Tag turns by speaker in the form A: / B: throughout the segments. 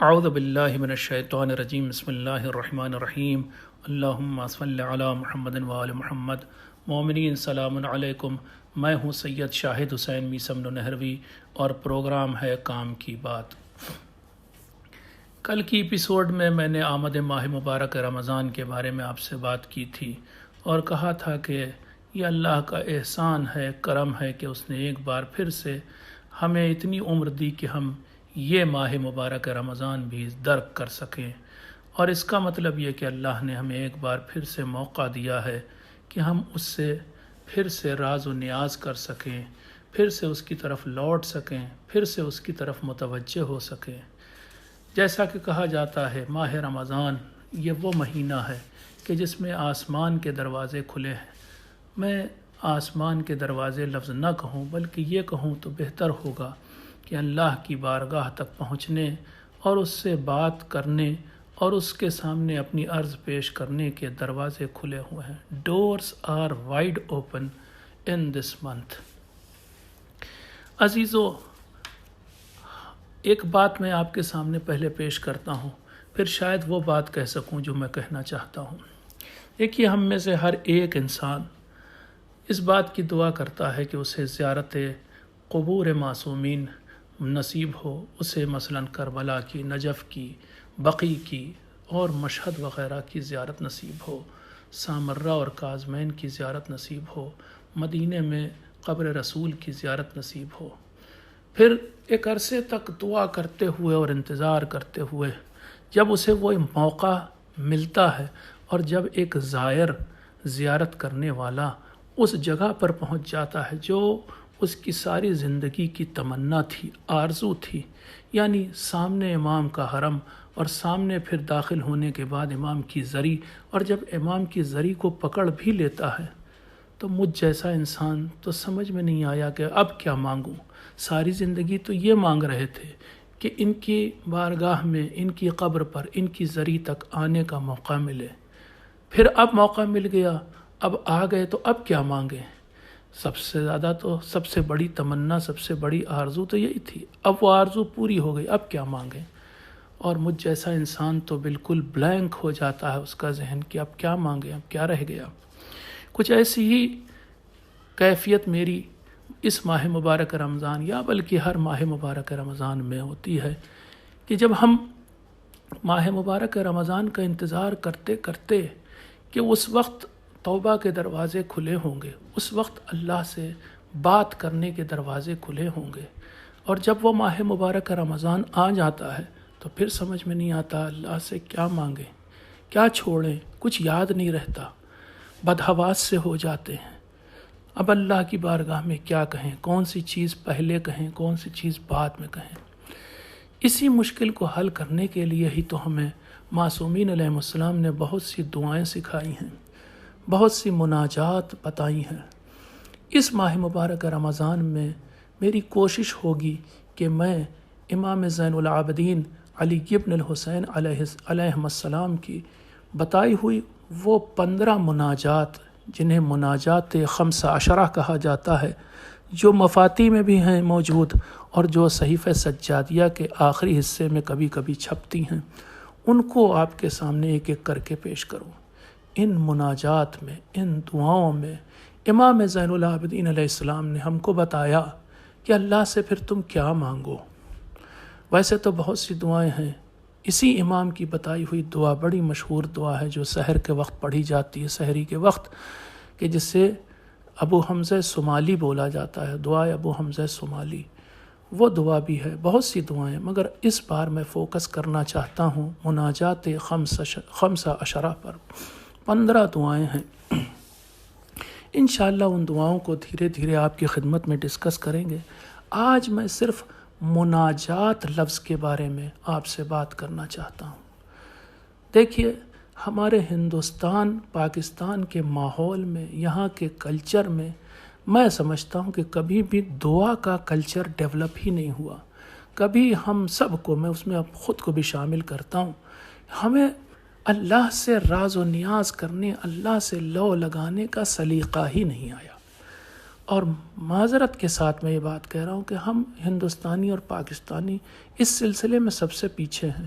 A: اعوذ باللہ من الشیطان الرجیم بسم اللہ الرحمن الرحیم اللہم صلی علی محمد وآل محمد۔ مومنین سلام علیکم، میں ہوں سید شاہد حسین میثم نہروی اور پروگرام ہے کام کی بات۔ کل کی ایپیسوڈ میں نے آمد ماہ مبارک رمضان کے بارے میں آپ سے بات کی تھی اور کہا تھا کہ یہ اللہ کا احسان ہے، کرم ہے کہ اس نے ایک بار پھر سے ہمیں اتنی عمر دی کہ ہم یہ ماہ مبارک رمضان بھی درک کر سکیں، اور اس کا مطلب یہ کہ اللہ نے ہمیں ایک بار پھر سے موقع دیا ہے کہ ہم اس سے پھر سے راز و نیاز کر سکیں، پھر سے اس کی طرف لوٹ سکیں، پھر سے اس کی طرف متوجہ ہو سکیں۔ جیسا کہ کہا جاتا ہے ماہ رمضان یہ وہ مہینہ ہے کہ جس میں آسمان کے دروازے کھلے ہیں۔ میں آسمان کے دروازے لفظ نہ کہوں بلکہ یہ کہوں تو بہتر ہوگا کہ اللہ کی بارگاہ تک پہنچنے اور اس سے بات کرنے اور اس کے سامنے اپنی عرض پیش کرنے کے دروازے کھلے ہوئے ہیں۔ Doors are wide open in this month. عزیزو، ایک بات میں آپ کے سامنے پہلے پیش کرتا ہوں، پھر شاید وہ بات کہہ سکوں جو میں کہنا چاہتا ہوں۔ دیکھیے، ہم میں سے ہر ایک انسان اس بات کی دعا کرتا ہے کہ اسے زیارت قبور معصومین نصیب ہو، اسے مثلا کربلا کی، نجف کی، بقیع کی اور مشہد وغیرہ کی زیارت نصیب ہو، سامرہ اور کاظمین کی زیارت نصیب ہو، مدینے میں قبر رسول کی زیارت نصیب ہو۔ پھر ایک عرصے تک دعا کرتے ہوئے اور انتظار کرتے ہوئے جب اسے وہ موقع ملتا ہے اور جب ایک زائر زیارت کرنے والا اس جگہ پر پہنچ جاتا ہے جو اس کی ساری زندگی کی تمنا تھی، آرزو تھی، یعنی سامنے امام کا حرم اور سامنے پھر داخل ہونے کے بعد امام کی زری، اور جب امام کی زری کو پکڑ بھی لیتا ہے تو مجھ جیسا انسان تو سمجھ میں نہیں آیا کہ اب کیا مانگوں۔ ساری زندگی تو یہ مانگ رہے تھے کہ ان کی بارگاہ میں، ان کی قبر پر، ان کی زری تک آنے کا موقع ملے۔ پھر اب موقع مل گیا، اب آ گئے تو اب کیا مانگیں؟ سب سے زیادہ تو سب سے بڑی تمنا، سب سے بڑی آرزو تو یہی تھی۔ اب وہ آرزو پوری ہو گئی، اب کیا مانگیں؟ اور مجھ جیسا انسان تو بالکل بلینک ہو جاتا ہے اس کا ذہن کہ اب کیا مانگیں، اب کیا رہ گیا۔ کچھ ایسی ہی کیفیت میری اس ماہ مبارک رمضان یا بلکہ ہر ماہ مبارک رمضان میں ہوتی ہے کہ جب ہم ماہ مبارک رمضان کا انتظار کرتے کرتے کہ اس وقت توبہ کے دروازے کھلے ہوں گے، اس وقت اللہ سے بات کرنے کے دروازے کھلے ہوں گے، اور جب وہ ماہ مبارک رمضان آ جاتا ہے تو پھر سمجھ میں نہیں آتا اللہ سے کیا مانگیں، کیا چھوڑیں، کچھ یاد نہیں رہتا، بدحواس سے ہو جاتے ہیں۔ اب اللہ کی بارگاہ میں کیا کہیں، کون سی چیز پہلے کہیں، کون سی چیز بعد میں کہیں۔ اسی مشکل کو حل کرنے کے لیے ہی تو ہمیں معصومین علیہ السلام نے بہت سی دعائیں سکھائی ہیں، بہت سی مناجات بتائی ہیں۔ اس ماہ مبارک رمضان میں میری کوشش ہوگی کہ میں امام زین العابدین علی بن الحسین علیہ السلام کی بتائی ہوئی وہ 15 مناجات، جنہیں مناجات 15 کہا جاتا ہے، جو مفاتی میں بھی ہیں موجود اور جو صحیفہ سجادیہ کے آخری حصے میں کبھی کبھی چھپتی ہیں، ان کو آپ کے سامنے ایک ایک کر کے پیش کروں۔ ان مناجات میں، ان دعاؤں میں امام زین العابدین علیہ السلام نے ہم کو بتایا کہ اللہ سے پھر تم کیا مانگو۔ ویسے تو بہت سی دعائیں ہیں، اسی امام کی بتائی ہوئی دعا بڑی مشہور دعا ہے جو سحر کے وقت پڑھی جاتی ہے، سحری کے وقت، کہ جسے ابو حمزہ صومالی بولا جاتا ہے، دعا ابو حمزہ صومالی۔ وہ دعا بھی ہے، بہت سی دعائیں، مگر اس بار میں فوکس کرنا چاہتا ہوں مناجات 15 پر۔ 15 دعائیں ہیں۔ انشاءاللہ ان دعاؤں کو دھیرے دھیرے آپ کی خدمت میں ڈسکس کریں گے۔ آج میں صرف مناجات لفظ کے بارے میں آپ سے بات کرنا چاہتا ہوں۔ دیکھیے، ہمارے ہندوستان، پاکستان کے ماحول میں، یہاں کے کلچر میں میں سمجھتا ہوں کہ کبھی بھی دعا کا کلچر ڈیولپ ہی نہیں ہوا۔ کبھی ہم سب کو، میں اس میں اب خود کو بھی شامل کرتا ہوں، ہمیں اللہ سے راز و نیاز کرنے، اللہ سے لو لگانے کا سلیقہ ہی نہیں آیا۔ اور معذرت کے ساتھ میں یہ بات کہہ رہا ہوں کہ ہم ہندوستانی اور پاکستانی اس سلسلے میں سب سے پیچھے ہیں.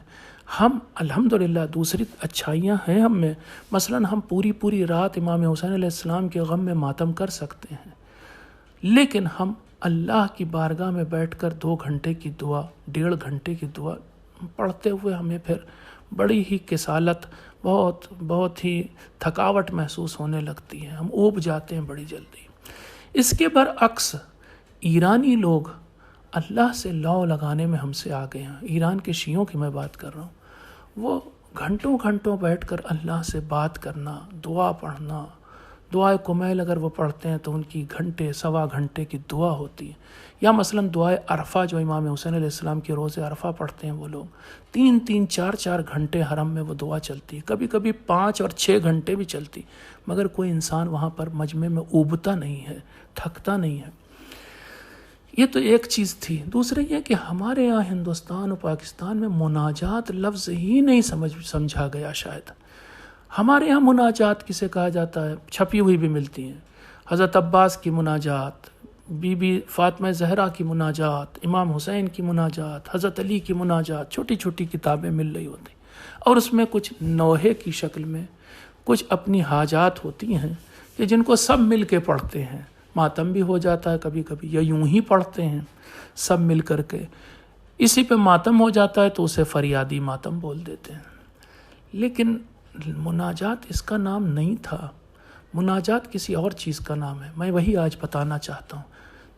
A: ہم الحمدللہ دوسری اچھائیاں ہیں ہم میں، مثلا ہم پوری رات امام حسین علیہ السلام کے غم میں ماتم کر سکتے ہیں، لیکن ہم اللہ کی بارگاہ میں بیٹھ کر 2 گھنٹے کی دعا، 1.5 گھنٹے کی دعا پڑھتے ہوئے ہمیں پھر بڑی ہی کسالت، بہت ہی تھکاوٹ محسوس ہونے لگتی ہے، ہم اوب جاتے ہیں بڑی جلدی. اس کے برعکس ایرانی لوگ اللہ سے لو لگانے میں ہم سے آگے ہیں. ایران کے شیعوں کی میں بات کر رہا ہوں. وہ گھنٹوں بیٹھ کر اللہ سے بات کرنا، دعا پڑھنا، دعائے کمیل اگر وہ پڑھتے ہیں تو ان کی گھنٹے سوا گھنٹے کی دعا ہوتی ہے. یا مثلا دعائے عرفہ جو امام حسین علیہ السلام کے روز عرفہ پڑھتے ہیں وہ لوگ 3 4 گھنٹے حرم میں وہ دعا چلتی ہے، کبھی کبھی 5 اور 6 گھنٹے بھی چلتی، مگر کوئی انسان وہاں پر مجمع میں اوبتا نہیں ہے، تھکتا نہیں ہے. یہ تو ایک چیز تھی. دوسرے یہ کہ ہمارے یہاں ہندوستان اور پاکستان میں مناجات لفظ ہی نہیں سمجھا گیا. شاید ہمارے یہاں مناجات کسے کہا جاتا ہے؟ چھپی ہوئی بھی ملتی ہیں. حضرت عباس کی مناجات، بی بی فاطمہ زہرا کی مناجات، امام حسین کی مناجات، حضرت علی کی مناجات، چھوٹی کتابیں مل رہی ہوتی، اور اس میں کچھ نوحے کی شکل میں کچھ اپنی حاجات ہوتی ہیں کہ جن کو سب مل کے پڑھتے ہیں. ماتم بھی ہو جاتا ہے کبھی کبھی، یا یوں ہی پڑھتے ہیں سب مل کر کے. اسی پہ ماتم ہو جاتا ہے تو اسے فریادی ماتم بول دیتے ہیں. لیکن مناجات اس کا نام نہیں تھا، مناجات کسی اور چیز کا نام ہے. میں وہی آج بتانا چاہتا ہوں.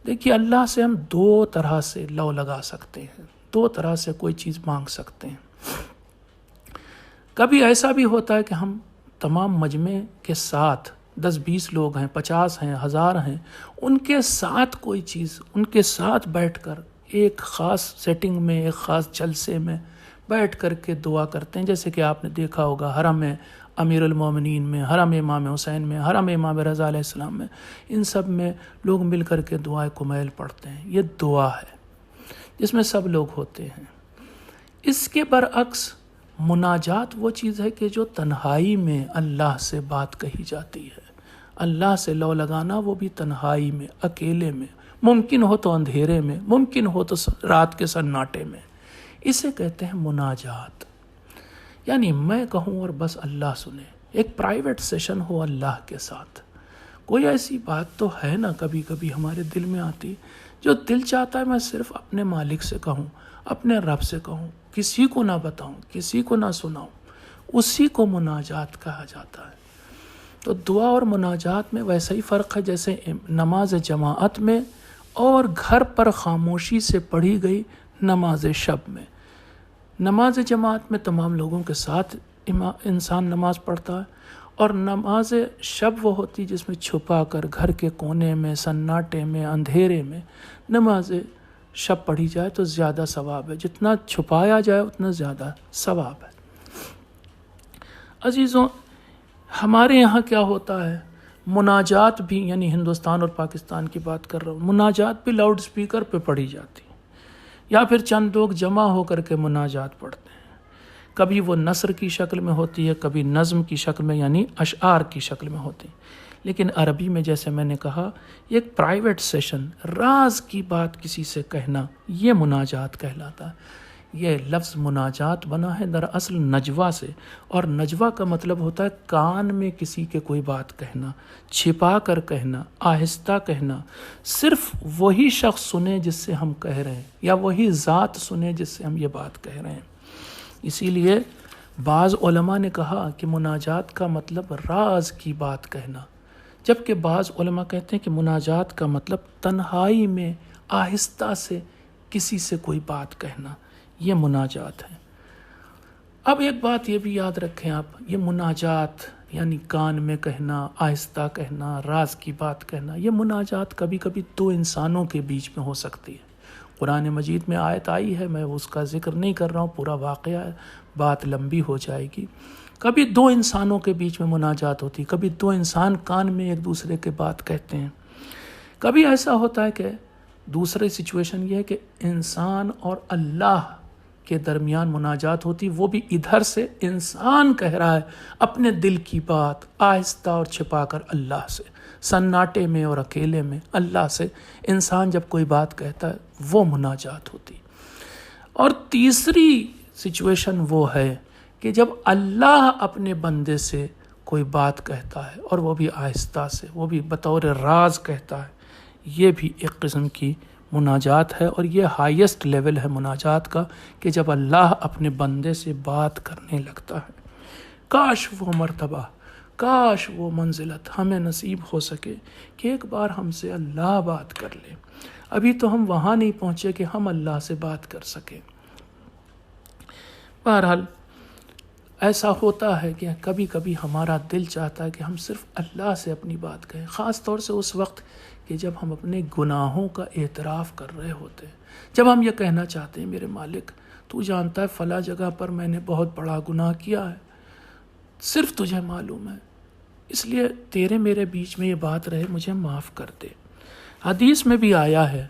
A: دیکھیے، اللہ سے ہم 2 طرح سے لو لگا سکتے ہیں، 2 طرح سے کوئی چیز مانگ سکتے ہیں. کبھی ایسا بھی ہوتا ہے کہ ہم تمام مجمع کے ساتھ 10-20 لوگ ہیں، 50 ہیں، 1000 ہیں، ان کے ساتھ کوئی چیز، ان کے ساتھ بیٹھ کر ایک خاص سیٹنگ میں، ایک خاص جلسے میں بیٹھ کر کے دعا کرتے ہیں. جیسے کہ آپ نے دیکھا ہوگا حرم امیر المومنین میں، حرم امام حسین میں، حرم امام رضا علیہ السلام میں، ان سب میں لوگ مل کر کے دعائے کمیل پڑھتے ہیں. یہ دعا ہے جس میں سب لوگ ہوتے ہیں. اس کے برعکس مناجات وہ چیز ہے کہ جو تنہائی میں اللہ سے بات کہی جاتی ہے. اللہ سے لو لگانا وہ بھی تنہائی میں، اکیلے میں، ممکن ہو تو اندھیرے میں، ممکن ہو تو رات کے سناٹے میں. اسے کہتے ہیں مناجات. یعنی میں کہوں اور بس اللہ سنے، ایک پرائیویٹ سیشن ہو اللہ کے ساتھ. کوئی ایسی بات تو ہے نا کبھی کبھی ہمارے دل میں آتی، جو دل چاہتا ہے میں صرف اپنے مالک سے کہوں، اپنے رب سے کہوں، کسی کو نہ بتاؤں، کسی کو نہ سناؤں. اسی کو مناجات کہا جاتا ہے. تو دعا اور مناجات میں ویسا ہی فرق ہے جیسے نماز جماعت میں اور گھر پر خاموشی سے پڑھی گئی نماز شب میں. نماز جماعت میں تمام لوگوں کے ساتھ انسان نماز پڑھتا ہے، اور نماز شب وہ ہوتی جس میں چھپا کر گھر کے کونے میں، سناٹے میں، اندھیرے میں نماز شب پڑھی جائے تو زیادہ ثواب ہے. جتنا چھپایا جائے اتنا زیادہ ثواب ہے. عزیزوں، ہمارے یہاں کیا ہوتا ہے، مناجات بھی، یعنی ہندوستان اور پاکستان کی بات کر رہا ہوں، مناجات بھی لاؤڈ سپیکر پہ پڑھی جاتی، یا پھر چند لوگ جمع ہو کر کے مناجات پڑھتے ہیں. کبھی وہ نثر کی شکل میں ہوتی ہے، کبھی نظم کی شکل میں یعنی اشعار کی شکل میں ہوتی ہے. لیکن عربی میں جیسے میں نے کہا، ایک پرائیویٹ سیشن، راز کی بات کسی سے کہنا، یہ مناجات کہلاتا ہے. یہ لفظ مناجات بنا ہے دراصل نجوا سے، اور نجوا کا مطلب ہوتا ہے کان میں کسی کے کوئی بات کہنا، چھپا کر کہنا، آہستہ کہنا. صرف وہی شخص سنے جس سے ہم کہہ رہے ہیں، یا وہی ذات سنے جس سے ہم یہ بات کہہ رہے ہیں. اسی لیے بعض علماء نے کہا کہ مناجات کا مطلب راز کی بات کہنا، جبکہ بعض علماء کہتے ہیں کہ مناجات کا مطلب تنہائی میں آہستہ سے کسی سے کوئی بات کہنا. یہ مناجات ہے. اب ایک بات یہ بھی یاد رکھیں آپ، یہ مناجات یعنی کان میں کہنا، آہستہ کہنا، راز کی بات کہنا، یہ مناجات کبھی کبھی 2 انسانوں کے بیچ میں ہو سکتی ہے. قرآن مجید میں آیت آئی ہے، میں اس کا ذکر نہیں کر رہا ہوں، پورا واقعہ ہے، بات لمبی ہو جائے گی. کبھی 2 انسانوں کے بیچ میں مناجات ہوتی، کبھی 2 انسان کان میں ایک دوسرے کے بات کہتے ہیں. کبھی ایسا ہوتا ہے کہ دوسری سچویشن یہ ہے کہ انسان اور اللہ کے درمیان مناجات ہوتی، وہ بھی ادھر سے انسان کہہ رہا ہے اپنے دل کی بات آہستہ اور چھپا کر اللہ سے، سناٹے میں اور اکیلے میں اللہ سے انسان جب کوئی بات کہتا ہے وہ مناجات ہوتی۔ اور تیسری سچویشن وہ ہے کہ جب اللہ اپنے بندے سے کوئی بات کہتا ہے اور وہ بھی آہستہ سے، وہ بھی بطور راز کہتا ہے، یہ بھی ایک قسم کی مناجات ہے، اور یہ ہائیسٹ لیول ہے مناجات کا کہ جب اللہ اپنے بندے سے بات کرنے لگتا ہے۔ کاش وہ مرتبہ، کاش وہ منزلت ہمیں نصیب ہو سکے کہ ایک بار ہم سے اللہ بات کر لے۔ ابھی تو ہم وہاں نہیں پہنچے کہ ہم اللہ سے بات کر سکیں۔ بہرحال ایسا ہوتا ہے کہ کبھی کبھی ہمارا دل چاہتا ہے کہ ہم صرف اللہ سے اپنی بات کہیں، خاص طور سے اس وقت کہ جب ہم اپنے گناہوں کا اعتراف کر رہے ہوتے ہیں، جب ہم یہ کہنا چاہتے ہیں میرے مالک تو جانتا ہے فلاں جگہ پر میں نے بہت بڑا گناہ کیا ہے، صرف تجھے معلوم ہے، اس لیے تیرے میرے بیچ میں یہ بات رہے، مجھے معاف کر دے۔ حدیث میں بھی آیا ہے،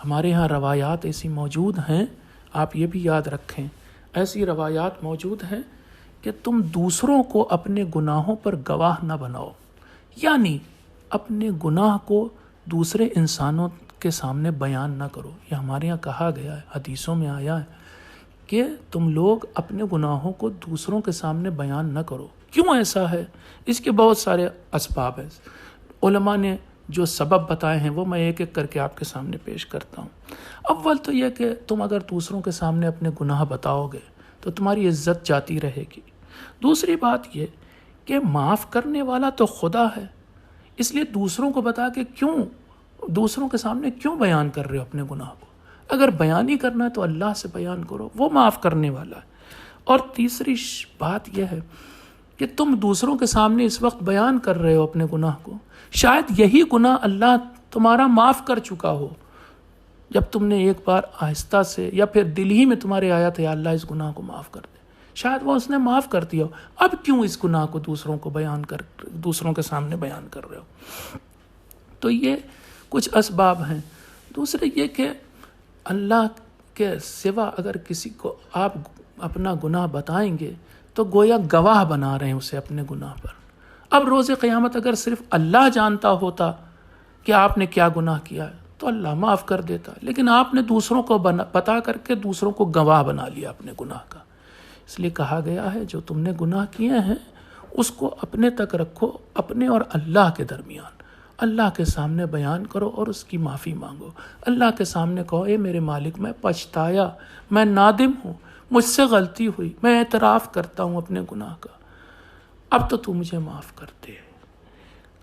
A: ہمارے ہاں روایات ایسی موجود ہیں، آپ یہ بھی یاد رکھیں، ایسی روایات موجود ہیں کہ تم دوسروں کو اپنے گناہوں پر گواہ نہ بناؤ، یعنی اپنے گناہ کو دوسرے انسانوں کے سامنے بیان نہ کرو۔ یہ ہمارے یہاں کہا گیا ہے، حدیثوں میں آیا ہے کہ تم لوگ اپنے گناہوں کو دوسروں کے سامنے بیان نہ کرو۔ کیوں ایسا ہے؟ اس کے بہت سارے اسباب ہیں، علماء نے جو سبب بتائے ہیں وہ میں ایک ایک کر کے آپ کے سامنے پیش کرتا ہوں۔ اول تو یہ کہ تم اگر دوسروں کے سامنے اپنے گناہ بتاؤ گے تو تمہاری عزت جاتی رہے گی۔ دوسری بات یہ کہ معاف کرنے والا تو خدا ہے، اس لیے دوسروں کو بتا کے کیوں، دوسروں کے سامنے کیوں بیان کر رہے ہو اپنے گناہ کو؟ اگر بیان ہی کرنا ہے تو اللہ سے بیان کرو، وہ معاف کرنے والا ہے۔ اور تیسری بات یہ ہے کہ تم دوسروں کے سامنے اس وقت بیان کر رہے ہو اپنے گناہ کو، شاید یہی گناہ اللہ تمہارا معاف کر چکا ہو، جب تم نے ایک بار آہستہ سے یا پھر دل ہی میں تمہارے آیا تھا یا اللہ اس گناہ کو معاف کر دے، شاید وہ اس نے معاف کر دیا ہو، اب کیوں اس گناہ کو دوسروں کے سامنے بیان کر رہے ہو؟ تو یہ کچھ اسباب ہیں۔ دوسرے یہ کہ اللہ کے سوا اگر کسی کو آپ اپنا گناہ بتائیں گے تو گویا گواہ بنا رہے ہیں اسے اپنے گناہ پر۔ اب روز قیامت اگر صرف اللہ جانتا ہوتا کہ آپ نے کیا گناہ کیا ہے تو اللہ معاف کر دیتا، لیکن آپ نے دوسروں کو بتا کر کے دوسروں کو گواہ بنا لیا اپنے گناہ کا۔ اس لیے کہا گیا ہے جو تم نے گناہ کیے ہیں اس کو اپنے تک رکھو، اپنے اور اللہ کے درمیان، اللہ کے سامنے بیان کرو اور اس کی معافی مانگو۔ اللہ کے سامنے کہو اے میرے مالک میں پچھتایا، میں نادم ہوں، مجھ سے غلطی ہوئی، میں اعتراف کرتا ہوں اپنے گناہ کا، اب تو مجھے معاف کر دے۔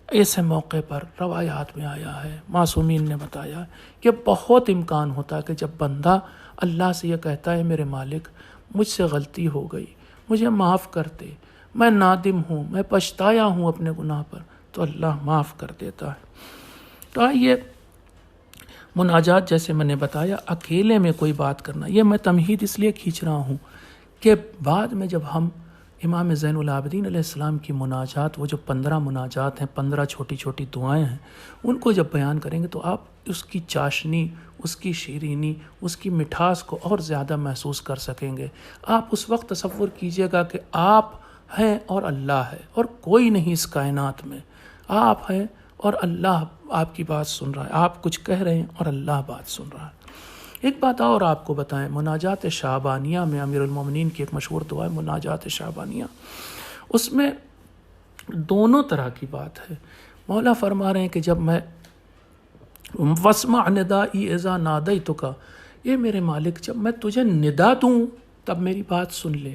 A: ایسے موقع پر روایات میں آیا ہے، معصومین نے بتایا کہ بہت امکان ہوتا ہے کہ جب بندہ اللہ سے یہ کہتا ہے میرے مالک مجھ سے غلطی ہو گئی، مجھے معاف کر دے، میں نادم ہوں، میں پچھتایا ہوں اپنے گناہ پر، تو اللہ معاف کر دیتا ہے۔ تو آئیے مناجات جیسے میں نے بتایا اکیلے میں کوئی بات کرنا، یہ میں تمہید اس لیے کھینچ رہا ہوں کہ بعد میں جب ہم امام زین العابدین علیہ السلام کی مناجات، وہ جو 15 مناجات ہیں، 15 چھوٹی چھوٹی دعائیں ہیں، ان کو جب بیان کریں گے تو آپ اس کی چاشنی، اس کی شیرینی، اس کی مٹھاس کو اور زیادہ محسوس کر سکیں گے۔ آپ اس وقت تصور کیجئے گا کہ آپ ہیں اور اللہ ہے اور کوئی نہیں اس کائنات میں، آپ ہیں اور اللہ آپ کی بات سن رہا ہے، آپ کچھ کہہ رہے ہیں اور اللہ بات سن رہا ہے۔ ایک بات اور آپ کو بتائیں، مناجات شعبانیہ میں امیر المومنین کی ایک مشہور دعا ہے مناجات شعبانیہ، اس میں دونوں طرح کی بات ہے۔ مولا فرما رہے ہیں کہ جب میں واسمع ندائی اذا نادیتک، یہ میرے مالک جب میں تجھے ندا دوں تب میری بات سن لے،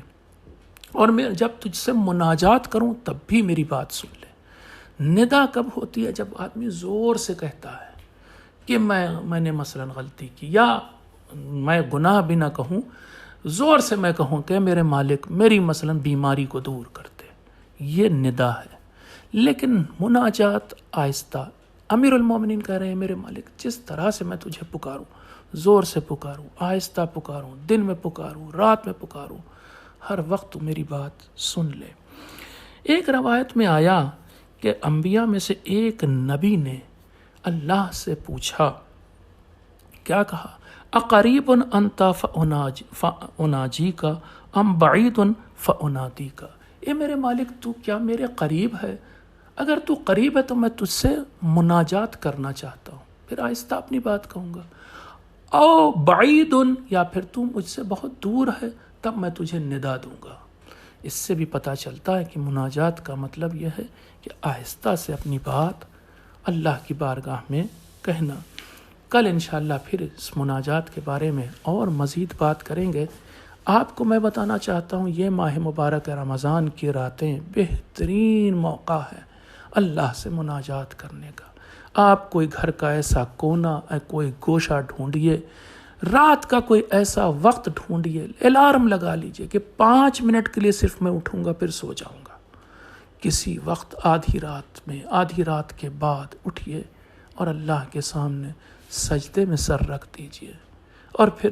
A: اور میں جب تجھ سے مناجات کروں تب بھی میری بات سن لے۔ ندا کب ہوتی ہے؟ جب آدمی زور سے کہتا ہے کہ میں نے مثلا غلطی کی، یا میں گناہ بھی نہ کہوں، زور سے میں کہوں کہ میرے مالک میری مثلا بیماری کو دور کر دے، یہ ندا ہے۔ لیکن مناجات آہستہ، امیر المومنین کہہ رہے ہیں میرے مالک جس طرح سے میں تجھے پکاروں، زور سے پکاروں، آہستہ پکاروں، دن میں پکاروں، رات میں پکاروں، ہر وقت تو میری بات سن لے۔ ایک روایت میں آیا کہ انبیاء میں سے ایک نبی نے اللہ سے پوچھا، کیا کہا؟ اقریب انت فاناجی کا ام بعید فانادی کا، اے میرے مالک تو کیا میرے قریب ہے؟ اگر تو قریب ہے تو میں تجھ سے مناجات کرنا چاہتا ہوں، پھر آہستہ اپنی بات کہوں گا، او بعید، یا پھر تو مجھ سے بہت دور ہے تب میں تجھے ندا دوں گا۔ اس سے بھی پتہ چلتا ہے کہ مناجات کا مطلب یہ ہے کہ آہستہ سے اپنی بات اللہ کی بارگاہ میں کہنا۔ کل انشاءاللہ پھر اس مناجات کے بارے میں اور مزید بات کریں گے۔ آپ کو میں بتانا چاہتا ہوں یہ ماہ مبارک رمضان کی راتیں بہترین موقع ہے اللہ سے مناجات کرنے کا۔ آپ کوئی گھر کا ایسا کونا، کوئی گوشہ ڈھونڈیے، رات کا کوئی ایسا وقت ڈھونڈیے، الارم لگا لیجئے کہ 5 منٹ کے لیے صرف میں اٹھوں گا پھر سو جاؤں گا۔ کسی وقت آدھی رات کے بعد اٹھیے اور اللہ کے سامنے سجدے میں سر رکھ دیجئے اور پھر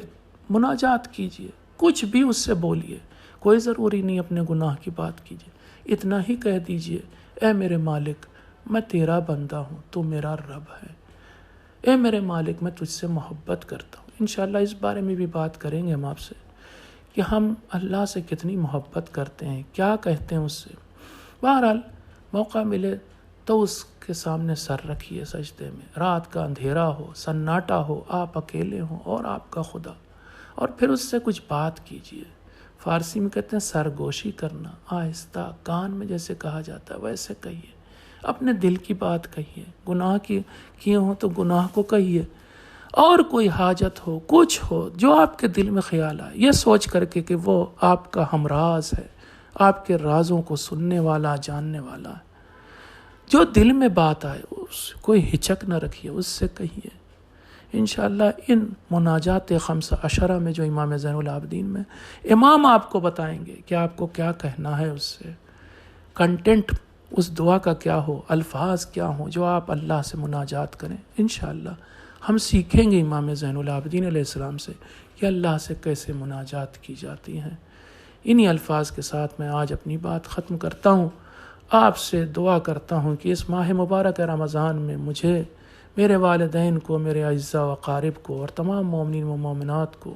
A: مناجات کیجئے، کچھ بھی اس سے بولیے، کوئی ضروری نہیں اپنے گناہ کی بات کیجئے، اتنا ہی کہہ دیجئے، اے میرے مالک میں تیرا بندہ ہوں، تو میرا رب ہے، اے میرے مالک میں تجھ سے محبت کرتا ہوں۔ انشاءاللہ اس بارے میں بھی بات کریں گے ہم آپ سے کہ ہم اللہ سے کتنی محبت کرتے ہیں، کیا کہتے ہیں اس سے۔ بہرحال موقع ملے تو اس کے سامنے سر رکھیے سجدے میں، رات کا اندھیرا ہو، سناٹا ہو، آپ اکیلے ہوں اور آپ کا خدا، اور پھر اس سے کچھ بات کیجئے۔ فارسی میں کہتے ہیں سرگوشی کرنا، آہستہ کان میں جیسے کہا جاتا ہے ویسے کہیے، اپنے دل کی بات کہیے، گناہ کیے ہوں تو گناہ کو کہیے، اور کوئی حاجت ہو، کچھ ہو جو آپ کے دل میں خیال آئے، یہ سوچ کر کے کہ وہ آپ کا ہمراز ہے، آپ کے رازوں کو سننے والا، جاننے والا ہے، جو دل میں بات آئے اس کوئی ہچک نہ رکھیے، اس سے کہیے۔ انشاءاللہ ان مناجات 15 میں جو امام زین العابدین میں امام آپ کو بتائیں گے کہ آپ کو کیا کہنا ہے، اس سے کنٹینٹ اس دعا کا کیا ہو، الفاظ کیا ہوں جو آپ اللہ سے مناجات کریں۔ انشاءاللہ ہم سیکھیں گے امام زین العابدین علیہ السلام سے کہ اللہ سے کیسے مناجات کی جاتی ہیں۔ انہی الفاظ کے ساتھ میں آج اپنی بات ختم کرتا ہوں۔ آپ سے دعا کرتا ہوں کہ اس ماہ مبارک رمضان میں مجھے، میرے والدین کو، میرے اعزاء و اقارب کو، اور تمام مومنین و مومنات کو،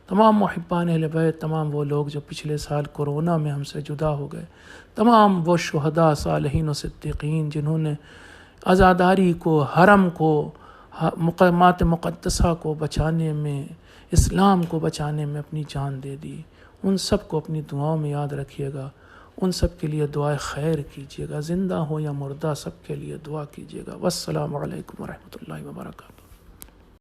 A: تمام محبان اہل بیت، تمام وہ لوگ جو پچھلے سال کورونا میں ہم سے جدا ہو گئے، تمام وہ شہداء، صالحین و صدیقین جنہوں نے عزاداری کو، حرم کو، مقامات مقدسہ کو بچانے میں، اسلام کو بچانے میں اپنی جان دے دی، ان سب کو اپنی دعاؤں میں یاد رکھیے گا، ان سب کے لیے دعائے خیر کیجیے گا، زندہ ہو یا مردہ سب کے لیے دعا کیجیے گا۔ والسلام علیکم ورحمۃ اللہ وبرکاتہ۔